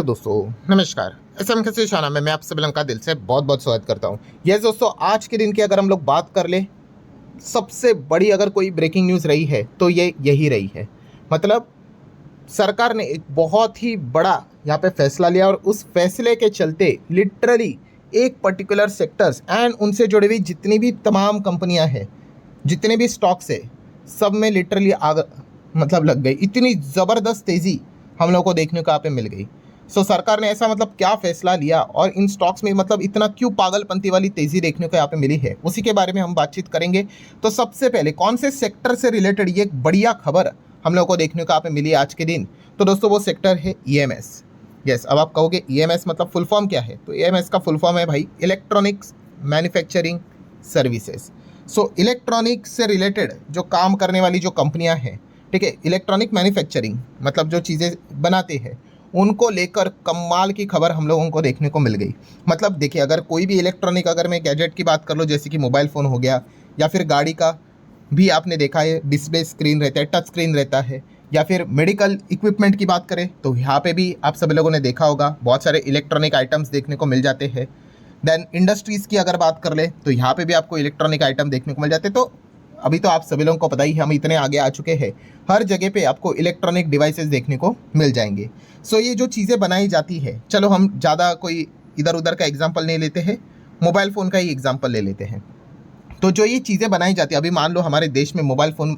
दोस्तों नमस्कार। एसएम के शाना में मैं आप सभी का दिल से बहुत बहुत स्वागत करता हूं। यस दोस्तों, आज के दिन की अगर हम लोग बात कर ले, सबसे बड़ी अगर कोई ब्रेकिंग न्यूज़ रही है तो ये यही रही है। मतलब सरकार ने एक बहुत ही बड़ा यहाँ पे फैसला लिया और उस फैसले के चलते लिटरली एक पर्टिकुलर सेक्टर्स एंड उनसे जुड़ी हुई जितनी भी तमाम कंपनियां हैं, जितने भी स्टॉक्स है, सब में लिटरली आग मतलब लग गई। इतनी ज़बरदस्त तेज़ी हम लोग को देखने को यहाँ पे मिल गई। सो सरकार ने ऐसा मतलब क्या फैसला लिया और इन स्टॉक्स में मतलब इतना क्यों पागलपंती वाली तेज़ी देखने को यहाँ पे मिली है, उसी के बारे में हम बातचीत करेंगे। तो सबसे पहले कौन से सेक्टर से रिलेटेड ये एक बढ़िया खबर हम लोग को देखने को यहाँ पे मिली आज के दिन, तो दोस्तों वो सेक्टर है ईएमएस। यस, अब आप कहोगे ईएमएस मतलब फुल फॉर्म क्या है, तो ईएमएस का फुल फॉर्म है भाई इलेक्ट्रॉनिक्स मैन्युफैक्चरिंग सर्विसेज। सो इलेक्ट्रॉनिक्स से रिलेटेड जो काम करने वाली जो कंपनियां हैं, ठीक है, इलेक्ट्रॉनिक मैन्युफैक्चरिंग मतलब जो चीज़ें बनाते हैं, उनको लेकर कमाल की खबर हम लोगों को देखने को मिल गई। मतलब देखिए, अगर कोई भी इलेक्ट्रॉनिक, अगर मैं गैजेट की बात कर लो, जैसे कि मोबाइल फ़ोन हो गया, या फिर गाड़ी का भी आपने देखा है डिस्प्ले स्क्रीन रहता है, टच स्क्रीन रहता है, या फिर मेडिकल इक्विपमेंट की बात करें तो यहाँ पे भी आप सभी लोगों ने देखा होगा बहुत सारे इलेक्ट्रॉनिक आइटम्स देखने को मिल जाते हैं। देन इंडस्ट्रीज़ की अगर बात कर ले तो यहाँ पे भी आपको इलेक्ट्रॉनिक आइटम देखने को मिल जाते हैं। तो अभी तो आप सभी लोगों को पता ही, हम इतने आगे आ चुके हैं, हर जगह पे आपको इलेक्ट्रॉनिक डिवाइसेस देखने को मिल जाएंगे। सो ये जो चीज़ें बनाई जाती है, चलो हम ज़्यादा कोई इधर उधर का एग्जांपल नहीं लेते हैं, मोबाइल फ़ोन का ही एग्जांपल ले लेते हैं। तो जो ये चीज़ें बनाई जाती है, अभी मान लो हमारे देश में मोबाइल फ़ोन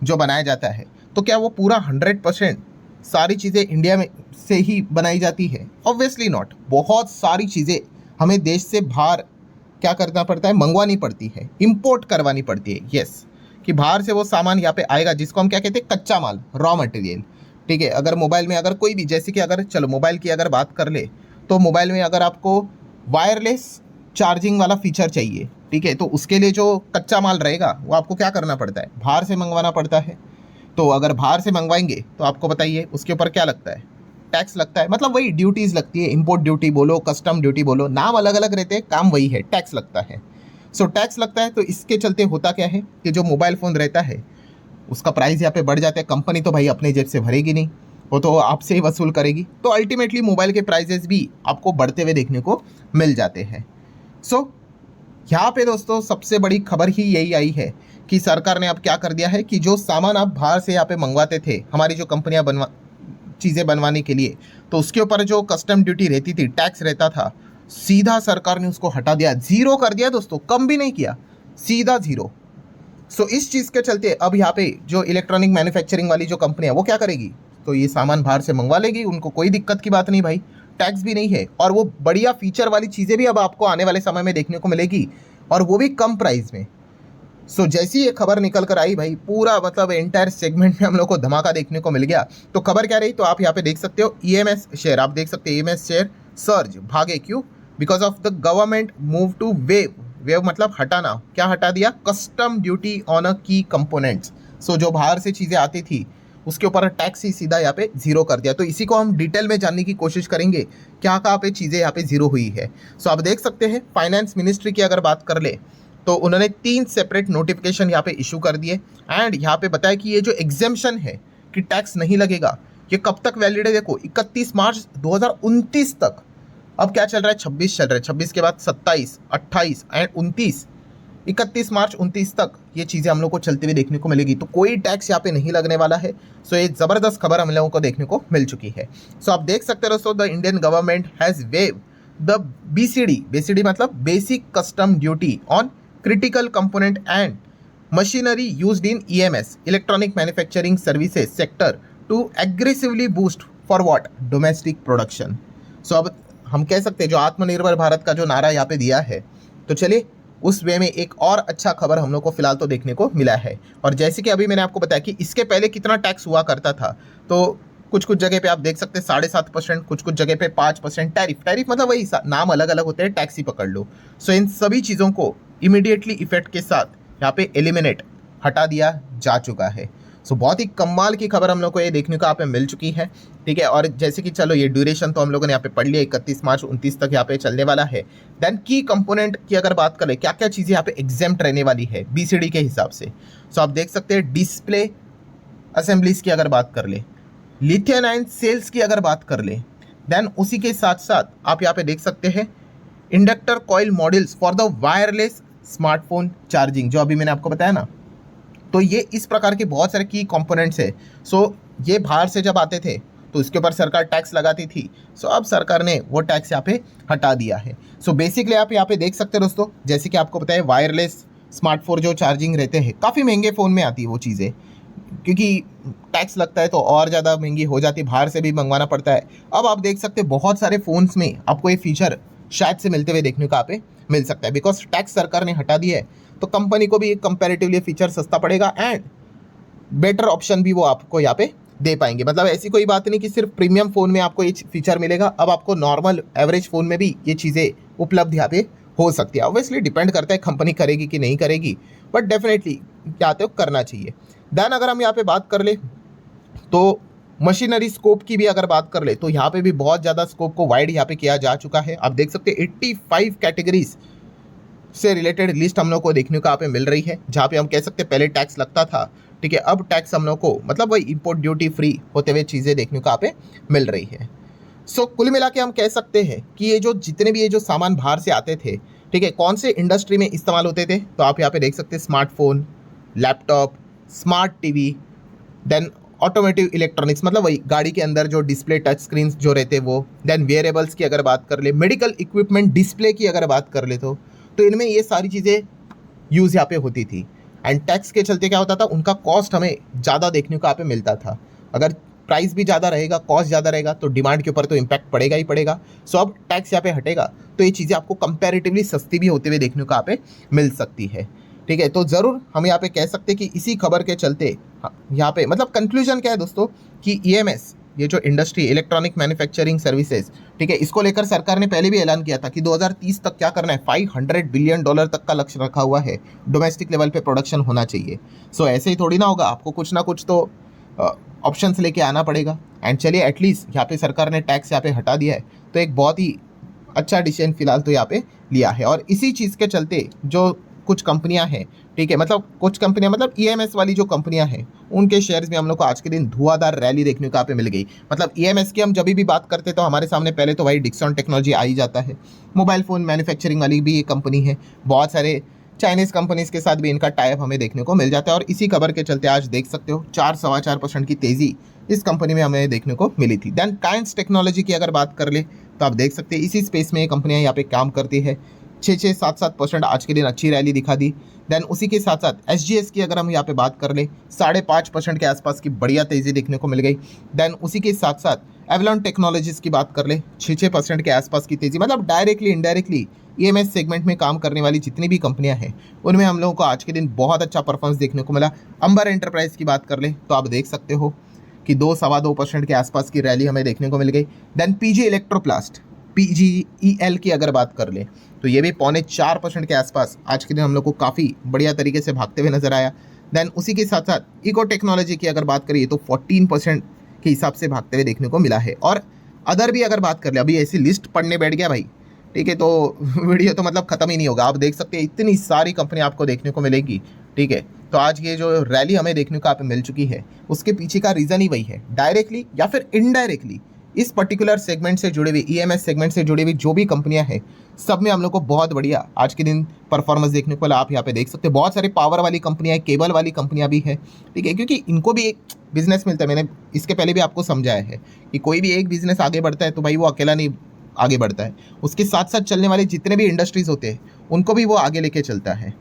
जो बनाया जाता है, तो क्या वो पूरा 100% सारी चीज़ें इंडिया में से ही बनाई जाती है? Obviously not. बहुत सारी चीज़ें हमें देश से बाहर क्या करना पड़ता है, मंगवानी पड़ती है, इंपोर्ट करवानी पड़ती है। यस, कि बाहर से वो सामान यहाँ पे आएगा, जिसको हम क्या कहते हैं, कच्चा माल, रॉ मटेरियल। ठीक है, अगर मोबाइल में अगर कोई भी, जैसे कि अगर चलो मोबाइल की अगर बात कर ले, तो मोबाइल में अगर आपको वायरलेस चार्जिंग वाला फीचर चाहिए, ठीक है, तो उसके लिए जो कच्चा माल रहेगा वो आपको क्या करना पड़ता है, बाहर से मंगवाना पड़ता है। तो अगर बाहर से मंगवाएंगे तो आपको बताइए उसके ऊपर क्या लगता है, टैक्स लगता है। मतलब वही ड्यूटीज़ लगती है, इंपोर्ट ड्यूटी बोलो, कस्टम ड्यूटी बोलो, नाम अलग अलग रहते हैं, काम वही है, टैक्स लगता है। सो टैक्स लगता है, तो इसके चलते होता क्या है कि जो मोबाइल फ़ोन रहता है उसका प्राइस यहाँ पे बढ़ जाता है। कंपनी तो भाई अपने जेब से भरेगी नहीं, वो तो आपसे ही वसूल करेगी। तो अल्टीमेटली मोबाइल के प्राइजेस भी आपको बढ़ते हुए देखने को मिल जाते हैं। सो यहाँ पे दोस्तों सबसे बड़ी खबर ही यही आई है कि सरकार ने अब क्या कर दिया है कि जो सामान आप बाहर से यहाँ पे मंगवाते थे, हमारी जो कंपनियां चीज़ें बनवाने के लिए, तो उसके ऊपर जो कस्टम ड्यूटी रहती थी, टैक्स रहता था, सीधा सरकार ने उसको हटा दिया, जीरो कर दिया दोस्तों, कम भी नहीं किया, सीधा जीरो। सो इस चीज़ के चलते अब यहाँ पे जो इलेक्ट्रॉनिक मैन्युफैक्चरिंग वाली जो कंपनियां, वो क्या करेगी, तो ये सामान बाहर से मंगवा लेगी, उनको कोई दिक्कत की बात नहीं भाई, टैक्स भी नहीं है, और वो बढ़िया फीचर वाली चीज़ें भी अब आपको आने वाले समय में देखने को मिलेगी, और वो भी कम प्राइस में। सो जैसी ये खबर निकल कर आई भाई, पूरा मतलब एंटायर सेगमेंट में हम लोग को धमाका देखने को मिल गया। तो खबर क्या रही, तो आप यहाँ पे देख सकते हो, ईएमएस शेयर आप देख सकते हैं, ईएमएस शेयर सर्ज भागे, क्यों, because of the government move to waive. Waive मतलब हटाना, क्या हटा दिया, कस्टम ड्यूटी ऑन अ की कंपोनेंट्स। सो जो बाहर से चीज़ें आती थी उसके ऊपर टैक्स ही सीधा यहाँ पे जीरो कर दिया। तो इसी को हम डिटेल में जानने की कोशिश करेंगे, क्या कहाँ पे चीज़ें यहाँ पे जीरो हुई है। सो आप देख सकते हैं, फाइनेंस मिनिस्ट्री की अगर बात कर ले तो उन्होंने 3 सेपरेट नोटिफिकेशन यहाँ पे इशू कर दिए, एंड यहाँ पे बताया कि ये जो एग्जेम्पशन है कि टैक्स नहीं लगेगा, ये कब तक वैलिड है, देखो 31 मार्च 2029 तक। अब क्या चल रहा है, 26 चल रहा है, 26 के बाद 27, 28 एंड 29, 31 मार्च 29 तक ये चीज़ें हम लोग को चलते हुए देखने को मिलेगी। तो कोई टैक्स यहाँ पे नहीं लगने वाला है। सो ये ज़बरदस्त खबर हम लोगों को देखने को मिल चुकी है। सो आप देख सकते हो दोस्तों, the Indian government has wave the BCD मतलब basic custom duty on critical component and machinery used in EMS electronic manufacturing services sector to aggressively boost for what, domestic production। so अब हम कह सकते हैं जो आत्मनिर्भर भारत का जो नारा यहाँ पे दिया है, तो चलिए उस वे में एक और अच्छा खबर हम लोग को फिलहाल तो देखने को मिला है। और जैसे कि अभी मैंने आपको बताया कि इसके पहले कितना टैक्स हुआ करता था, तो कुछ कुछ जगह पे आप देख सकते हैं 7.5%, कुछ कुछ जगह पे 5% टैरिफ मतलब वही नाम अलग अलग होते हैं, टैक्स ही पकड़ लो। सो इन सभी चीज़ों को इमीडिएटली इफेक्ट के साथ यहाँ पे एलिमिनेट हटा दिया जा चुका है। सो बहुत ही कमाल की खबर हम लोग को ये देखने को यहाँ पे मिल चुकी है, ठीक है। और जैसे कि चलो ये ड्यूरेशन तो हम लोगों ने यहाँ पे पढ़ लिया, 31 मार्च 29 तक यहाँ पे चलने वाला है। देन की कंपोनेंट की अगर बात करें, क्या क्या चीज़ें यहाँ पे एग्जेम्प्ट रहने वाली है BCD के हिसाब से। सो आप देख सकते हैं, डिस्प्ले असेंबलीज की अगर बात कर ले, लिथियम आयन सेल्स की अगर बात कर ले, देन उसी के साथ साथ आप यहाँ पे देख सकते हैं inductor coil models for the wireless smartphone charging, जो अभी मैंने आपको बताया ना। तो ये इस प्रकार के बहुत सारे की कंपोनेंट्स है। सो ये बाहर से जब आते थे तो इसके ऊपर सरकार टैक्स लगाती थी। सो अब सरकार ने वो टैक्स यहाँ पे हटा दिया है। सो बेसिकली आप यहाँ पे देख सकते हैं दोस्तों, जैसे कि आपको पता है वायरलेस स्मार्टफोन जो चार्जिंग रहते हैं काफ़ी महंगे फ़ोन में आती है वो चीज़ें, क्योंकि टैक्स लगता है तो और ज़्यादा महंगी हो जाती है, बाहर से भी मंगवाना पड़ता है। अब आप देख सकते हैं बहुत सारे फ़ोन्स में आपको ये फीचर शायद से मिलते हुए देखने को यहाँ पे मिल सकता है, बिकॉज टैक्स सरकार ने हटा दिया है। तो कंपनी को भी कंपैरेटिवली फीचर सस्ता पड़ेगा एंड बेटर ऑप्शन भी वो आपको यहाँ पे दे पाएंगे। मतलब ऐसी कोई बात नहीं कि सिर्फ प्रीमियम फ़ोन में आपको ये फीचर मिलेगा, अब आपको नॉर्मल एवरेज फ़ोन में भी ये चीज़ें उपलब्ध यहाँ पे हो सकती है। ऑब्वियसली डिपेंड करता है कंपनी करेगी कि नहीं करेगी, बट डेफिनेटली क्या तो करना चाहिए। देन अगर हम यहाँ पे बात कर ले तो मशीनरी स्कोप की भी अगर बात कर ले तो यहाँ पे भी बहुत ज़्यादा स्कोप को वाइड यहाँ पे किया जा चुका है। आप देख सकते हैं 85 कैटेगरीज से रिलेटेड लिस्ट हम लोग को देखने को यहाँ पे मिल रही है, जहाँ पे हम कह सकते हैं पहले टैक्स लगता था, ठीक है, अब टैक्स हम लोग को मतलब वही इंपोर्ट ड्यूटी फ्री होते हुए चीज़ें देखने को यहाँ पे मिल रही है। सो कुल मिला के हम कह सकते हैं कि ये जो जितने भी ये जो सामान बाहर से आते थे, ठीक है, कौन से इंडस्ट्री में इस्तेमाल होते थे, तो आप यहाँ पे देख सकते हैं smartphone, laptop, smart TV, then automotive electronics, मतलब वही गाड़ी के अंदर जो डिस्प्ले टच स्क्रीन जो रहते वो, देन वेयरेबल्स की अगर बात कर ले, मेडिकल इक्विपमेंट डिस्प्ले की अगर बात कर ले तो इनमें ये सारी चीज़ें यूज़ यहाँ पे होती थी। एंड टैक्स के चलते क्या होता था, उनका कॉस्ट हमें ज़्यादा देखने को यहाँ पे मिलता था। अगर प्राइस भी ज़्यादा रहेगा, कॉस्ट ज़्यादा रहेगा तो डिमांड के ऊपर तो इम्पैक्ट पड़ेगा ही पड़ेगा। सो अब टैक्स यहाँ पे हटेगा तो ये चीज़ें आपको कंपैरेटिवली सस्ती भी होते हुए देखने को यहाँ पे मिल सकती है, ठीक है। तो ज़रूर हम यहाँ पे कह सकते हैं कि इसी खबर के चलते यहाँ पे मतलब कंक्लूजन क्या है दोस्तों कि ईएमएस, ये जो इंडस्ट्री इलेक्ट्रॉनिक मैन्युफैक्चरिंग सर्विसेज, ठीक है, इसको लेकर सरकार ने पहले भी ऐलान किया था कि 2030 तक क्या करना है, $500 बिलियन तक का लक्ष्य रखा हुआ है, डोमेस्टिक लेवल पे प्रोडक्शन होना चाहिए। सो ऐसे ही थोड़ी ना होगा, आपको कुछ ना कुछ तो ऑप्शंस लेके आना पड़ेगा। एंड चलिए एटलीस्ट यहाँ पे सरकार ने टैक्स यहाँ पे हटा दिया है तो एक बहुत ही अच्छा डिसीजन फिलहाल तो यहाँ पे लिया है। और इसी चीज़ के चलते जो कुछ कंपनियां हैं, ठीक है, मतलब कुछ कंपनियां मतलब ईएमएस वाली जो कंपनियां हैं उनके शेयर्स में हम लोग को आज के दिन धुआंधार रैली देखने को यहाँ पे मिल गई। मतलब ईएमएस की हम जब भी बात करते तो हमारे सामने पहले तो भाई डिक्सन टेक्नोलॉजी आ ही जाता है, मोबाइल फ़ोन मैन्युफैक्चरिंग वाली भी ये कंपनी है, बहुत सारे चाइनीज़ कंपनीज़ के साथ भी इनका टाइप हमें देखने को मिल जाता है। और इसी खबर के चलते आज देख सकते हो 4-4.25% की तेज़ी इस कंपनी में हमें देखने को मिली थी। देन काइंस टेक्नोलॉजी की अगर बात कर ले तो आप देख सकते हैं इसी स्पेस में ये कंपनियाँ यहाँ पे काम करती है, 6-7% आज के दिन अच्छी रैली दिखा दी। देन उसी के साथ साथ एसजीएस की अगर हम यहाँ पे बात कर ले 5.5% के आसपास की बढ़िया तेज़ी देखने को मिल गई। देन उसी के साथ साथ एवलॉन टेक्नोलॉजीज़ की बात कर ले 6% के आसपास की तेज़ी। मतलब डायरेक्टली इनडायरेक्टली ईएमएस सेगमेंट में काम करने वाली जितनी भी कंपनियां हैं उनमें हम लोगों को आज के दिन बहुत अच्छा परफॉर्मेंस देखने को मिला। अंबर एंटरप्राइज की बात कर ले तो आप देख सकते हो कि 2-2.25% के आसपास की रैली हमें देखने को मिल गई। देन पीजी इलेक्ट्रोप्लास्ट PGEL की अगर बात कर ले तो ये भी 3.25% के आसपास आज के दिन हम लोग को काफ़ी बढ़िया तरीके से भागते हुए नजर आया। देन उसी के साथ साथ इको टेक्नोलॉजी की अगर बात करिए तो 14% के हिसाब से भागते हुए देखने को मिला है। और अदर भी अगर बात कर ले, अभी ऐसी लिस्ट पढ़ने बैठ गया भाई, ठीक है, तो वीडियो तो मतलब ख़त्म ही नहीं होगा। आप देख सकते हैं इतनी सारी कंपनी आपको देखने को मिलेगी, ठीक है। तो आज ये जो रैली हमें देखने को यहाँ पे मिल चुकी है उसके पीछे का रीज़न ही वही है, डायरेक्टली या फिर इनडायरेक्टली इस पर्टिकुलर सेगमेंट से जुड़ी हुई ईएमएस सेगमेंट से जुड़ी हुई जो भी कंपनियां हैं सब में हम लोग को बहुत बढ़िया आज के दिन परफॉर्मेंस देखने को मिला। आप यहाँ पे देख सकते हैं बहुत सारी पावर वाली कंपनियां हैं, केबल वाली कंपनियां भी है, ठीक है, क्योंकि इनको भी एक बिजनेस मिलता है। मैंने इसके पहले भी आपको समझाया है कि कोई भी एक बिजनेस आगे बढ़ता है तो भाई वो अकेला नहीं आगे बढ़ता है, उसके साथ साथ चलने वाले जितने भी इंडस्ट्रीज होते हैं उनको भी वो आगे लेके चलता है,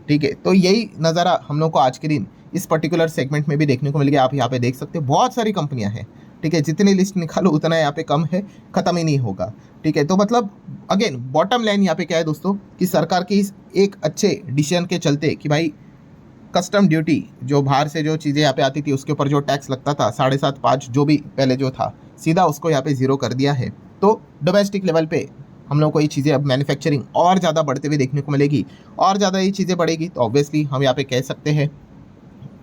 ठीक है। तो यही नज़ारा हम लोग को आज के दिन इस पर्टिकुलर सेगमेंट में भी देखने को मिल गया। आप यहाँ पे देख सकते हैं बहुत सारी कंपनियां हैं, ठीक है, जितनी लिस्ट निकालो उतना यहाँ पे कम है, ख़त्म ही नहीं होगा, ठीक है। तो मतलब अगेन बॉटम लाइन यहाँ पे क्या है दोस्तों कि सरकार की इस एक अच्छे डिसीजन के चलते कि भाई कस्टम ड्यूटी जो बाहर से जो चीज़ें यहाँ पे आती थी उसके ऊपर जो टैक्स लगता था 7.5 जो भी पहले जो था सीधा उसको यहाँ पे ज़ीरो कर दिया है। तो डोमेस्टिक लेवल पे हम लोग को ये चीज़ें अब मैन्युफैक्चरिंग और ज़्यादा बढ़ते हुए देखने को मिलेगी, और ज़्यादा ये चीज़ें बढ़ेगी तो ऑब्वियसली हम यहाँ पे कह सकते हैं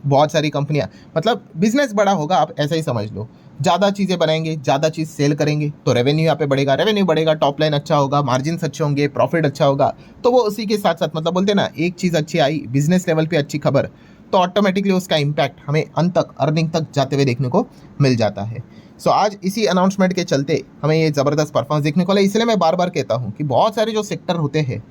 बहुत सारी कंपनियां मतलब बिजनेस बड़ा होगा, आप ऐसा ही समझ लो। ज़्यादा चीज़ें बनाएंगे, ज़्यादा चीज़ सेल करेंगे तो रेवेन्यू यहाँ पे बढ़ेगा, रेवेन्यू बढ़ेगा, टॉप लाइन अच्छा होगा, मार्जिन अच्छे होंगे, प्रॉफिट अच्छा होगा। तो वो उसी के साथ साथ मतलब बोलते हैं ना एक चीज़ अच्छी आई बिजनेस लेवल पे अच्छी खबर तो ऑटोमेटिकली उसका इम्पैक्ट हमें अंत तक अर्निंग तक जाते हुए देखने को मिल जाता है। सो आज इसी अनाउंसमेंट के चलते हमें ये ज़बरदस्त परफॉर्मेंस देखने को मिला। इसलिए मैं बार बार कहता हूँ कि बहुत सारे जो सेक्टर होते हैं,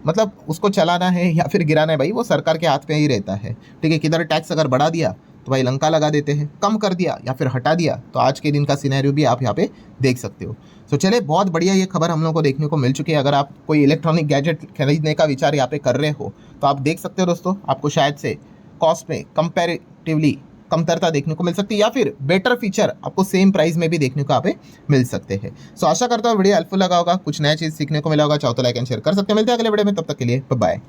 मतलब उसको चलाना है या फिर गिराना है भाई, वो सरकार के हाथ में ही रहता है। ठीक है, किधर टैक्स अगर बढ़ा दिया तो भाई लंका लगा देते हैं, कम कर दिया या फिर हटा दिया तो आज के दिन का सिनेरियो भी आप यहाँ पे देख सकते हो। तो चले, बहुत बढ़िया ये खबर हम लोग को देखने को मिल चुकी है। अगर आप कोई इलेक्ट्रॉनिक गैजेट खरीदने का विचार यहाँ पे कर रहे हो तो आप देख सकते हो दोस्तों, आपको शायद से कॉस्ट में कंपैरेटिवली कमतरता देखने को मिल सकती है या फिर बेटर फीचर आपको सेम प्राइस में भी देखने को यहाँ पे मिल सकते हैं। सो आशा करता हूँ वीडियो हेल्पफुल लगा होगा, कुछ नया चीज़ सीखने को मिला होगा। चाहो तो लाइक एंड शेयर कर सकते हैं। मिलते हैं अगले वीडियो में, तब तक के लिए बाय बाय।